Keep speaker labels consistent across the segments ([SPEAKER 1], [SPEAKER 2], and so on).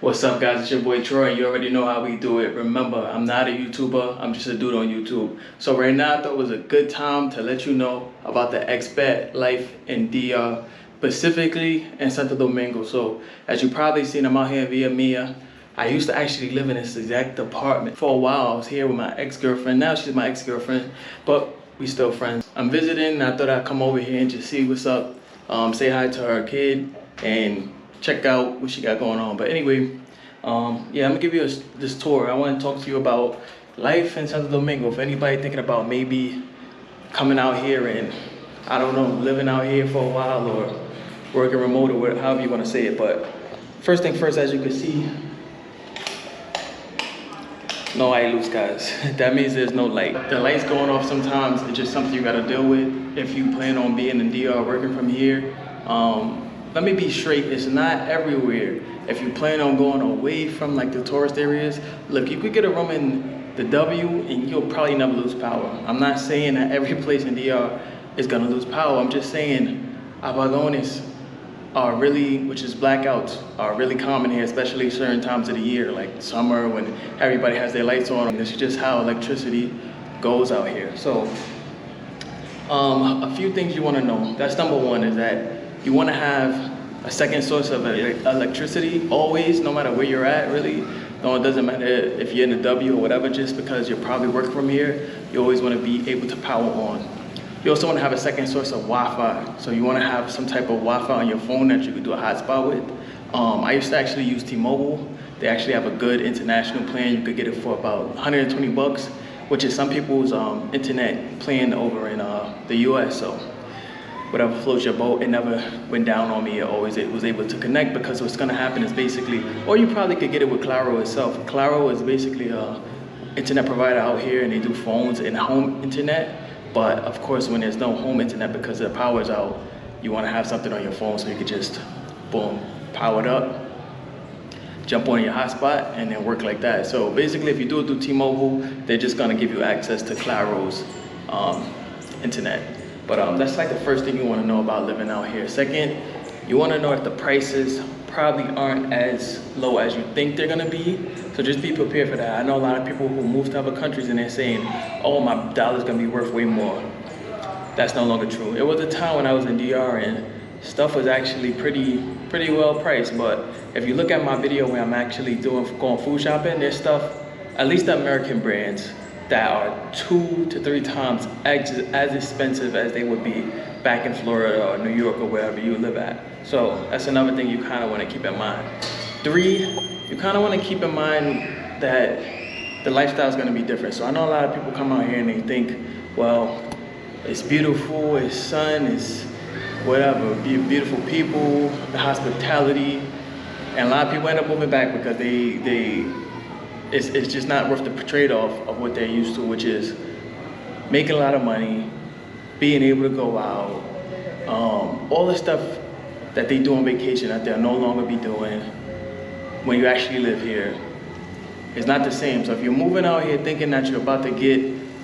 [SPEAKER 1] What's up, guys? It's your boy Troy, and you already know how we do it. Remember, I'm not a YouTuber, I'm just a dude on YouTube. So right now, I thought it was a good time to let you know about the expat life in DR, specifically in Santo Domingo. So as you probably seen, I'm out here in Villa Mia. I used to actually live in this exact apartment. For a while, I was here with my ex-girlfriend. Now she's my ex-girlfriend, but we still friends. I'm visiting, and I thought I'd come over here and just see what's up, say hi to her kid, and check out what she got going on. But anyway, yeah, I'm gonna give you this tour. I want to talk to you about life in Santo Domingo. If anybody thinking about maybe coming out here and, I don't know, living out here for a while or working remote or however you want to say it. But first thing first, as you can see, no hay luz, guys. That means there's no light. The light's going off sometimes. It's just something you gotta deal with if you plan on being in DR working from here. Let me be straight, it's not everywhere. If you plan on going away from like the tourist areas, look, you could get a room in the W and you'll probably never lose power. I'm not saying that every place in DR is gonna lose power. I'm just saying apagones are really, which is blackouts, are really common here, especially certain times of the year, like summer when everybody has their lights on. This is just how electricity goes out here. So a few things you wanna know. That's number one, is that you want to have a second source of electricity always, no matter where you're at, really. No, it doesn't matter if you're in the W or whatever, just because you're probably working from here, you always want to be able to power on. You also want to have a second source of Wi-Fi. So you want to have some type of Wi-Fi on your phone that you can do a hotspot with. I used to actually use T-Mobile. They actually have a good international plan. You could get it for about 120 bucks, which is some people's internet plan over in the US. So whatever floats your boat, it never went down on me. It was able to connect, because what's gonna happen is basically, or you probably could get it with Claro itself. Claro is basically a internet provider out here, and they do phones and home internet. But of course, when there's no home internet because the power's out, you wanna have something on your phone so you could just, boom, power it up, jump on your hotspot, and then work like that. So basically, if you do it through T-Mobile, they're just gonna give you access to Claro's internet. But that's like the first thing you want to know about living out here. Second, you want to know if the prices probably aren't as low as you think they're going to be. So just be prepared for that. I know a lot of people who move to other countries and they're saying, oh, my dollar's going to be worth way more. That's no longer true. It was a time when I was in DR and stuff was actually pretty well priced. But if you look at my video where I'm actually going food shopping, there's stuff, at least the American brands, that are 2 to 3 times as expensive as they would be back in Florida or New York or wherever you live at. So that's another thing you kind of want to keep in mind. 3, you kind of want to keep in mind that the lifestyle is going to be different. So I know a lot of people come out here and they think, well, it's beautiful, it's sun, it's whatever, beautiful people, the hospitality, and a lot of people end up moving back because it's just not worth the trade-off of what they're used to, which is making a lot of money, being able to go out, all the stuff that they do on vacation that they'll no longer be doing when you actually live here. It's not the same. So if you're moving out here thinking that you're about to get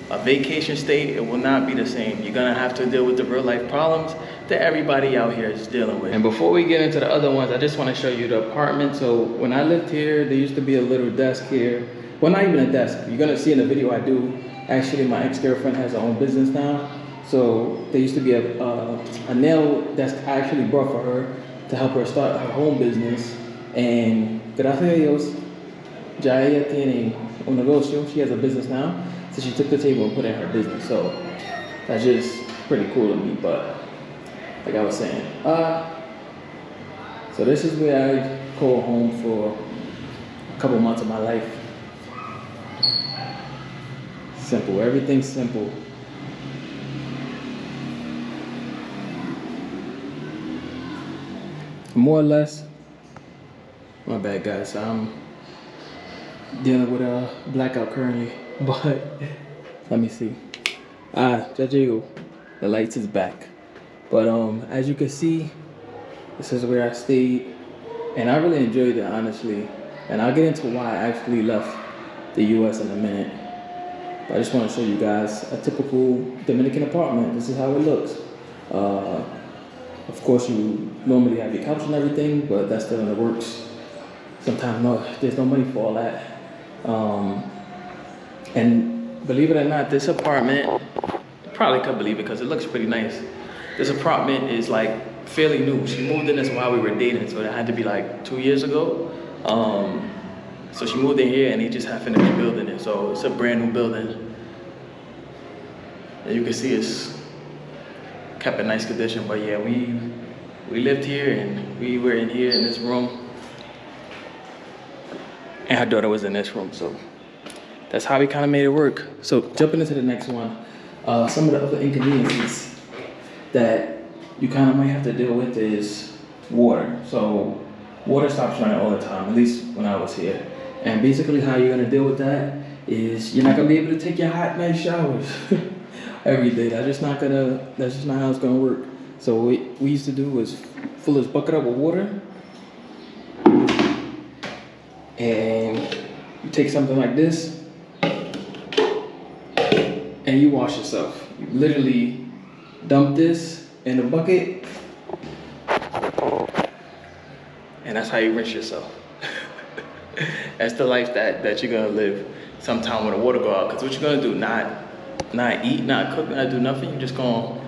[SPEAKER 1] a vacation stay, it will not be the same. You're gonna have to deal with the real life problems that everybody out here is dealing with. And before we get into the other ones, I just want to show you the apartment. So when I lived here, there used to be a little desk here. Well, not even a desk. You're gonna see in the video I do. Actually, my ex-girlfriend has her own business now. So there used to be a nail desk I actually brought for her to help her start her home business. And gracias a Dios, ya ella tiene un negocio. She has a business now. So she took the table and put it in her business. So that's just pretty cool to me. But like I was saying, so this is where I call home for a couple months of my life. Simple, everything's simple. More or less, my bad guys, I'm dealing with a blackout currently, but let me see. Ya llegó, the lights is back. But as you can see, this is where I stayed, and I really enjoyed it, honestly. And I'll get into why I actually left the US in a minute. But I just want to show you guys a typical Dominican apartment. This is how it looks. Of course, you normally have your couch and everything, but that's still in the works. sometimes there's no money for all that. And believe it or not, this apartment, you probably could believe it because it looks pretty nice. This apartment is like fairly new. She moved in this while we were dating, so it had to be like 2 years ago. So she moved in here and they just happened to be building it. So it's a brand new building. And you can see it's kept in nice condition, but yeah, we lived here and we were in here in this room. And her daughter was in this room, so that's how we kind of made it work. So jumping into the next one, some of the other inconveniences that you kind of might have to deal with is water. So water stops running all the time, at least when I was here. And basically how you're gonna deal with that is you're not gonna be able to take your hot, nice showers every day. That's just not how it's gonna work. So what we used to do was fill this bucket up with water, and you take something like this, and you wash yourself. You literally dump this in the bucket, and that's how you rinse yourself. That's the life that you're gonna live sometime when the water go out. Cause what you're gonna do, not eat, not cook, not do nothing. You're just gonna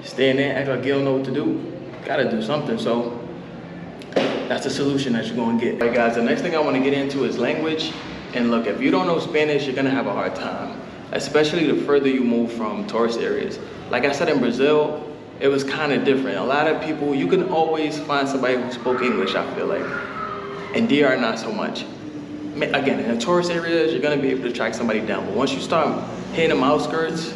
[SPEAKER 1] stay in there, act like you don't know what to do. You gotta do something. So that's the solution that you're gonna get. All right, guys, the next thing I wanna get into is language. And look, if you don't know Spanish, you're gonna have a hard time, especially the further you move from tourist areas. Like I said, in Brazil, it was kind of different. A lot of people, you can always find somebody who spoke English, I feel like. In DR, not so much. Again, in the tourist areas, you're gonna be able to track somebody down. But once you start hitting them outskirts,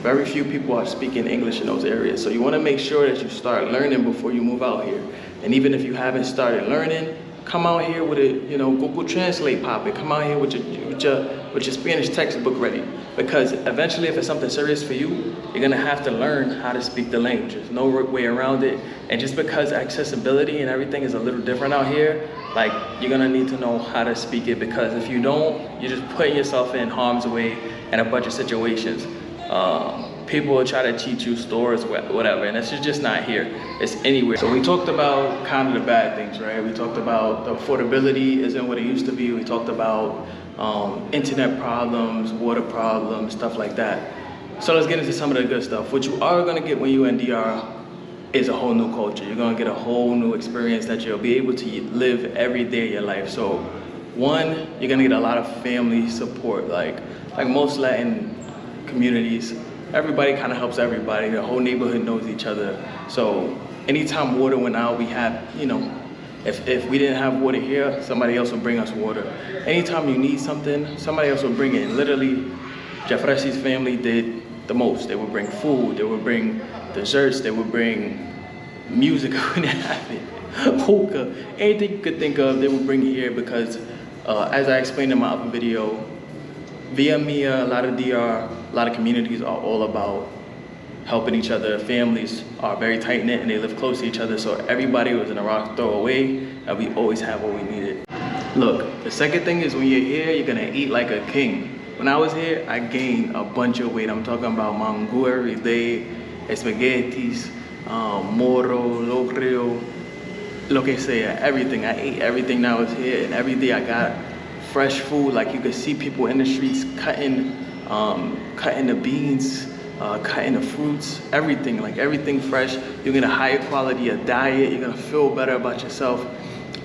[SPEAKER 1] very few people are speaking English in those areas. So you wanna make sure that you start learning before you move out here. And even if you haven't started learning, come out here with a, Google Translate popping. Come out here with your Spanish textbook ready. Because eventually, if it's something serious for you, you're gonna have to learn how to speak the language. There's no way around it. And just because accessibility and everything is a little different out here, like, you're gonna need to know how to speak it, because if you don't, you're just putting yourself in harm's way in a bunch of situations. People will try to cheat you, stores, whatever, and it's just not here. It's anywhere. So we talked about kind of the bad things, right? We talked about the affordability isn't what it used to be. We talked about internet problems, water problems, stuff like that. So let's get into some of the good stuff. What you are gonna get when you're in DR is a whole new culture. You're gonna get a whole new experience that you'll be able to live every day of your life. So one, you're gonna get a lot of family support. Like most Latin communities, everybody kind of helps everybody. The whole neighborhood knows each other. So anytime water went out, we had, if we didn't have water here, somebody else would bring us water. Anytime you need something, somebody else would bring it. And literally, Jeffrey's family did the most. They would bring food, they would bring desserts, they would bring music when they have it, hookah, anything you could think of, they would bring here because, as I explained in my other video, via Mia, a lot of DR, a lot of communities are all about helping each other. Families are very tight-knit and they live close to each other, so everybody was in a rock throw away, and we always have what we needed. Look, the second thing is when you're here, you're gonna eat like a king. When I was here, I gained a bunch of weight. I'm talking about mango every day, spaghettis, moro, locrio, lo que sea, everything. I ate everything that was here, and every day I got fresh food. Like, you could see people in the streets cutting the beans, cutting the fruits, everything, like everything fresh. You're gonna higher quality of diet. You're gonna feel better about yourself.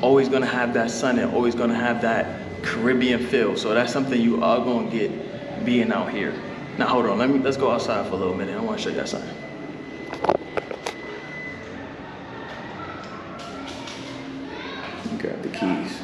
[SPEAKER 1] Always gonna have that sun and always gonna have that Caribbean feel. So that's something you are gonna get being out here. Now hold on, let's go outside for a little minute. I wanna show you that sign. Grab the keys.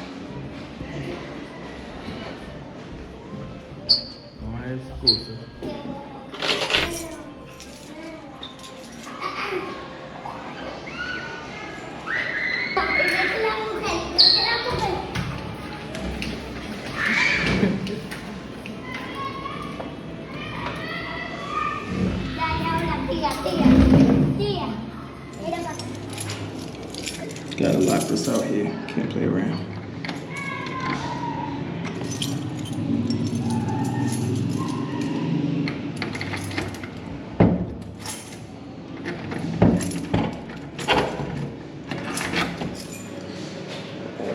[SPEAKER 1] Gotta lock this out here. Can't play around.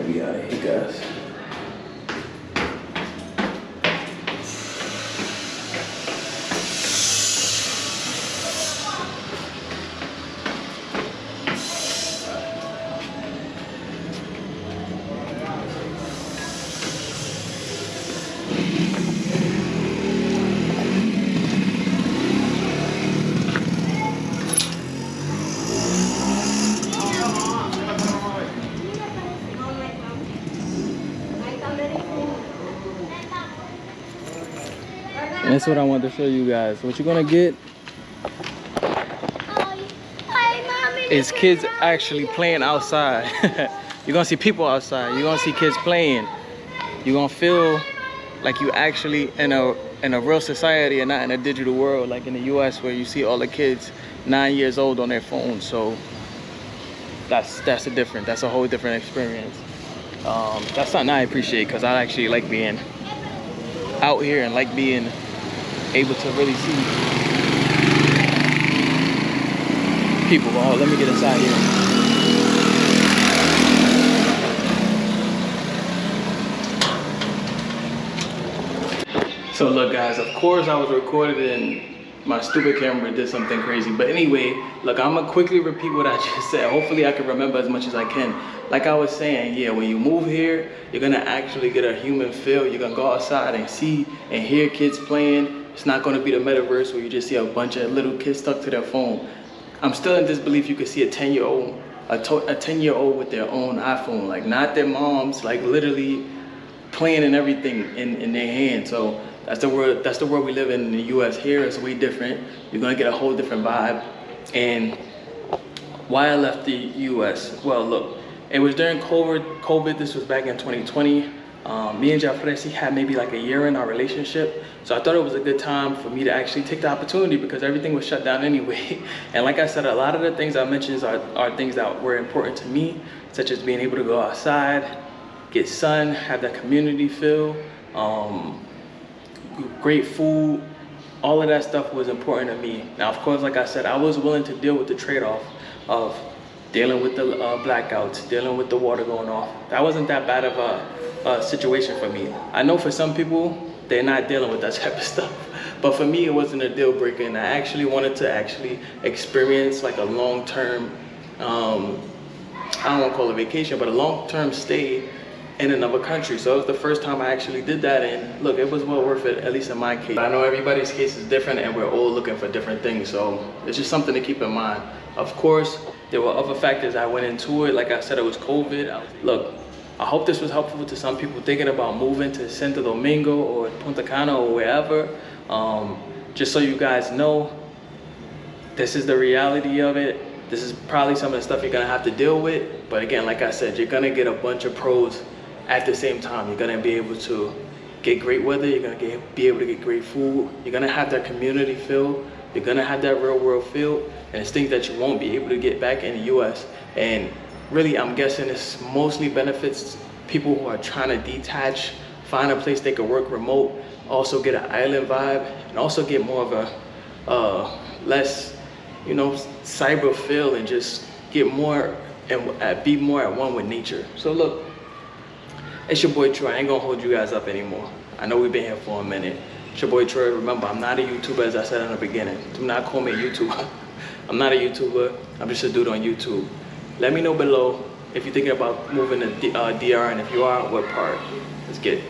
[SPEAKER 1] We out of here, guys. And that's what I want to show you guys. What you're gonna get is kids actually playing outside. You're gonna see people outside. You're gonna see kids playing. You're gonna feel like you actually in a real society and not in a digital world like in the US where you see all the kids 9 years old on their phones. So that's a different, that's a whole different experience. That's something I appreciate because I actually like being out here and like being able to really see people. Oh, let me get inside here. So look guys, of course I was recorded and my stupid camera did something crazy. But anyway, look, I'm gonna quickly repeat what I just said. Hopefully I can remember as much as I can. Like I was saying, yeah, when you move here, you're gonna actually get a human feel. You're gonna go outside and see and hear kids playing. It's not gonna be the metaverse where you just see a bunch of little kids stuck to their phone. I'm still in disbelief you could see a 10-year-old, a 10-year-old with their own iPhone, like not their moms, like literally playing and everything in their hand. So that's the world we live in the US. Here it's way different. You're gonna get a whole different vibe. And why I left the US? Well, look, it was during COVID. This was back in 2020. Me and Jafresi had maybe like a year in our relationship. So I thought it was a good time for me to actually take the opportunity because everything was shut down anyway. And like I said, a lot of the things I mentioned are things that were important to me, such as being able to go outside, get sun, have that community feel, great food. All of that stuff was important to me. Now, of course, like I said, I was willing to deal with the trade-off of dealing with the blackouts, dealing with the water going off. That wasn't that bad of a situation for me. I know for some people, they're not dealing with that type of stuff. But for me, it wasn't a deal breaker. And I actually wanted to experience like a long-term, I don't want to call it vacation, but a long-term stay in another country. So it was the first time I actually did that, and look, it was well worth it, at least in my case. I know everybody's case is different and we're all looking for different things, so it's just something to keep in mind. Of course, there were other factors I went into it. Like I said, it was COVID. Look, I hope this was helpful to some people thinking about moving to Santo Domingo or Punta Cana or wherever. Just so you guys know, this is the reality of it. This is probably some of the stuff you're gonna have to deal with. But again, like I said, you're gonna get a bunch of pros at the same time. You're gonna be able to get great weather, you're gonna be able to get great food, you're gonna have that community feel, you're gonna have that real world feel, and it's things that you won't be able to get back in the US. And really, I'm guessing this mostly benefits people who are trying to detach, find a place they can work remote, also get an island vibe, and also get more of a less, you know, cyber feel, and just get more and be more at one with nature. So look, it's your boy Troy. I ain't gonna hold you guys up anymore. I know we've been here for a minute. It's your boy Troy. Remember, I'm not a YouTuber, as I said in the beginning. Do not call me a YouTuber. I'm not a YouTuber. I'm just a dude on YouTube. Let me know below if you're thinking about moving to DR, and if you are, what part. Let's get it.